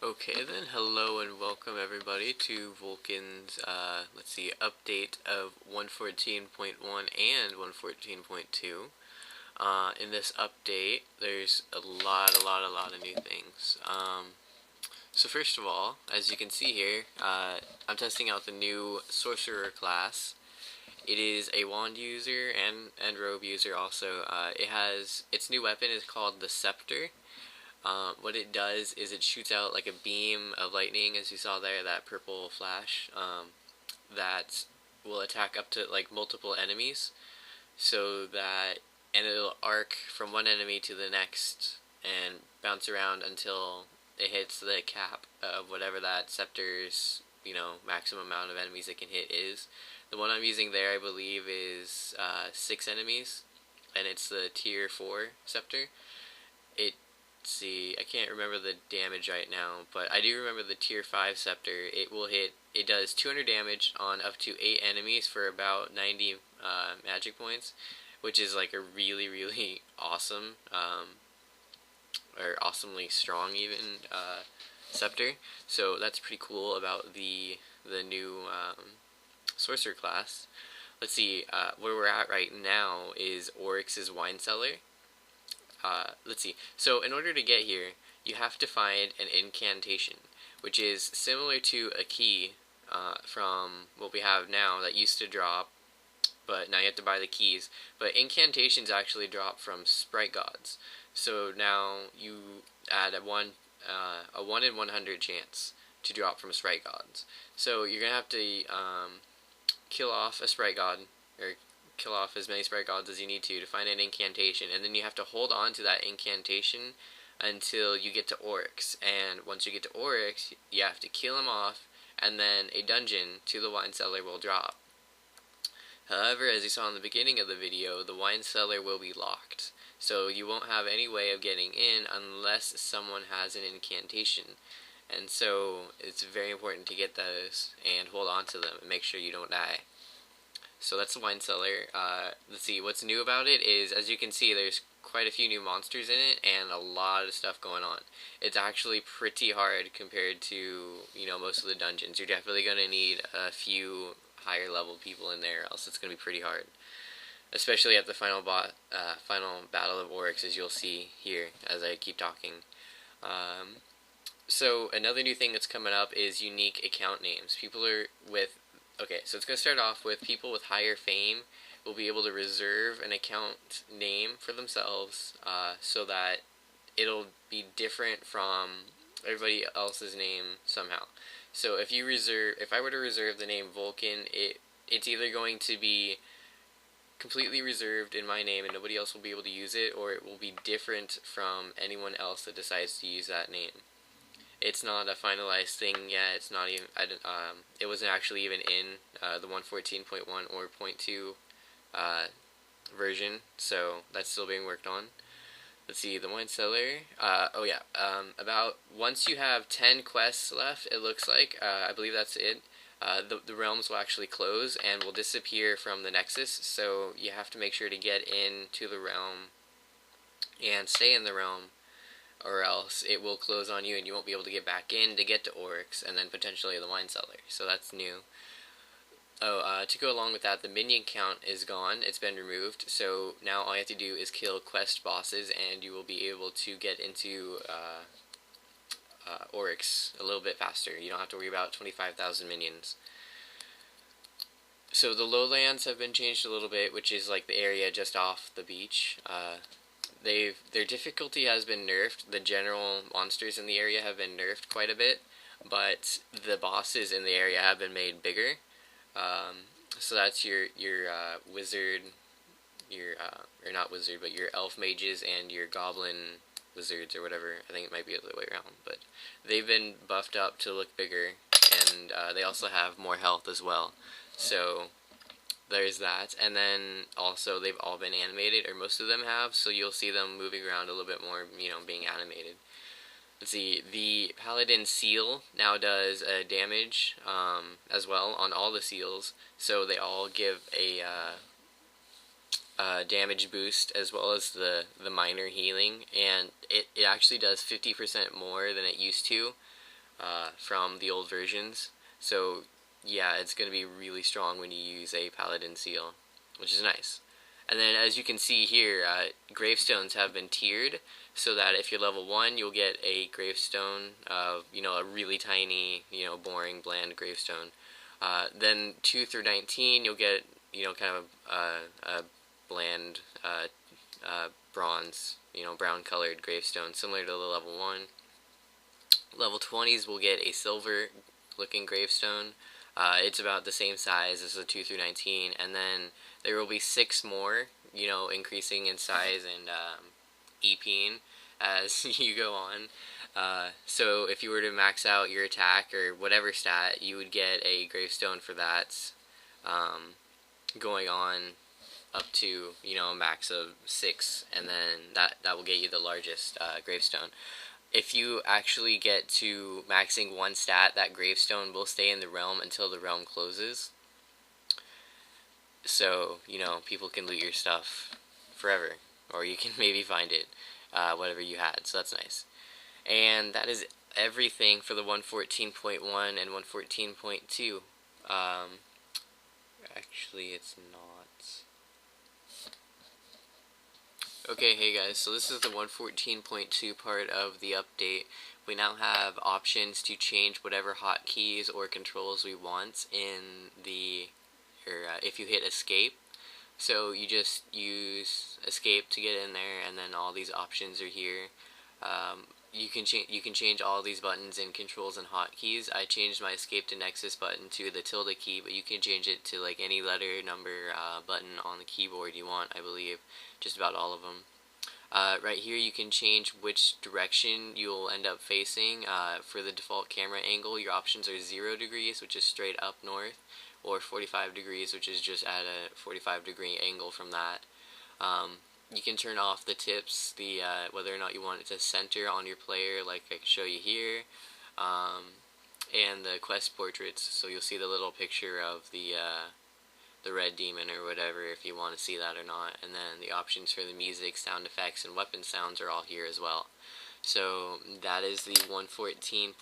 Okay then, hello and welcome everybody to Vulcan's, update of 114.1 and 114.2. In this update, there's a lot of new things. So first of all, as you can see here, I'm testing out the new Sorcerer class. It is a wand user and robe user also. Its new weapon is called the Scepter. What it does is it shoots out like a beam of lightning, as you saw there, that purple flash, that will attack up to like multiple enemies, and it'll arc from one enemy to the next and bounce around until it hits the cap of whatever that scepter's, maximum amount of enemies it can hit is. The one I'm using there, I believe, is 6 enemies, and it's the tier 4 scepter. I can't remember the damage right now, but I do remember the tier 5 scepter. It does 200 damage on up to 8 enemies for about 90 magic points, which is like a really awesome, or awesomely strong even, scepter. So that's pretty cool about the new sorcerer class. Let's see, where we're at right now is Oryx's Wine Cellar. Let's see. So in order to get here, you have to find an incantation, which is similar to a key from what we have now that used to drop, but now you have to buy the keys. But incantations actually drop from sprite gods. So now you add a 1 in 100 chance to drop from sprite gods. So you're gonna have to kill off a sprite god, or kill off as many sprite gods as you need to find an incantation, and then you have to hold on to that incantation until you get to Oryx. And once you get to Oryx, you have to kill him off, and then a dungeon to the Wine Cellar will drop. However, as you saw in the beginning of the video, the Wine Cellar will be locked, so you won't have any way of getting in unless someone has an incantation. And so it's very important to get those and hold on to them and make sure you don't die. So that's the Wine Cellar. Let's see, what's new about it is, as you can see, there's quite a few new monsters in it and a lot of stuff going on. It's actually pretty hard compared to, most of the dungeons. You're definitely going to need a few higher level people in there, else it's going to be pretty hard. Especially at the final battle of Oryx, as you'll see here as I keep talking. So another new thing that's coming up is unique account names. Okay, so it's going to start off with people with higher fame will be able to reserve an account name for themselves, so that it'll be different from everybody else's name somehow. So if I were to reserve the name Vulcan, it's either going to be completely reserved in my name and nobody else will be able to use it, or it will be different from anyone else that decides to use that name. It's not a finalized thing yet. It's not even. It wasn't actually even in the 114.1 or .2 version, so that's still being worked on. Let's see, the Wine Cellar. About once you have 10 quests left, it looks like. I believe that's it. The realms will actually close and will disappear from the Nexus. So you have to make sure to get into the realm and stay in the realm, or else it will close on you and you won't be able to get back in to get to Oryx and then potentially the Wine Cellar. So that's new. To go along with that, the minion count is gone. It's been removed. So now all you have to do is kill quest bosses and you will be able to get into Oryx a little bit faster. You don't have to worry about 25,000 minions. So the lowlands have been changed a little bit, which is like the area just off the beach. Their difficulty has been nerfed. The general monsters in the area have been nerfed quite a bit, but the bosses in the area have been made bigger. So that's your wizard, or not wizard, but your elf mages and your goblin wizards or whatever. I think it might be the other way around, but they've been buffed up to look bigger, and they also have more health as well. So there's that, and then also they've all been animated, or most of them have, so you'll see them moving around a little bit more, being animated. Let's see, the Paladin Seal now does damage as well on all the seals, so they all give a damage boost as well as the minor healing, and it actually does 50% more than it used to. from the old versions. So yeah, it's going to be really strong when you use a Paladin seal, which is nice. And then as you can see here, gravestones have been tiered so that if you're level 1, you'll get a gravestone of, a really tiny, boring, bland gravestone. Then 2 through 19, you'll get, kind of a bland bronze, brown colored gravestone, similar to the level 1. Level 20s will get a silver looking gravestone. It's about the same size as the 2 through 19, and then there will be 6 more, increasing in size and EPing as you go on. So if you were to max out your attack or whatever stat, you would get a gravestone for that, going on up to, a max of 6, and then that will get you the largest gravestone. If you actually get to maxing one stat, that gravestone will stay in the realm until the realm closes. So, people can loot your stuff forever, or you can maybe find it, whatever you had, so that's nice. And that is everything for the 114.1 and 114.2. Actually, it's not. Okay, hey guys, so this is the 114.2 part of the update. We now have options to change whatever hotkeys or controls we want in the, if you hit escape. So you just use escape to get in there, and then all these options are here. You can change all these buttons in controls and hotkeys. I changed my escape to Nexus button to the tilde key, but you can change it to like any letter, number, button on the keyboard you want, I believe. Just about all of them. Right here you can change which direction you'll end up facing. For the default camera angle, your options are 0 degrees, which is straight up north, or 45 degrees, which is just at a 45-degree angle from that. You can turn off the tips, whether or not you want it to center on your player, like I can show you here, and the quest portraits, so you'll see the little picture of the red demon or whatever, if you want to see that or not. And then the options for the music, sound effects, and weapon sounds are all here as well. So that is the 114.2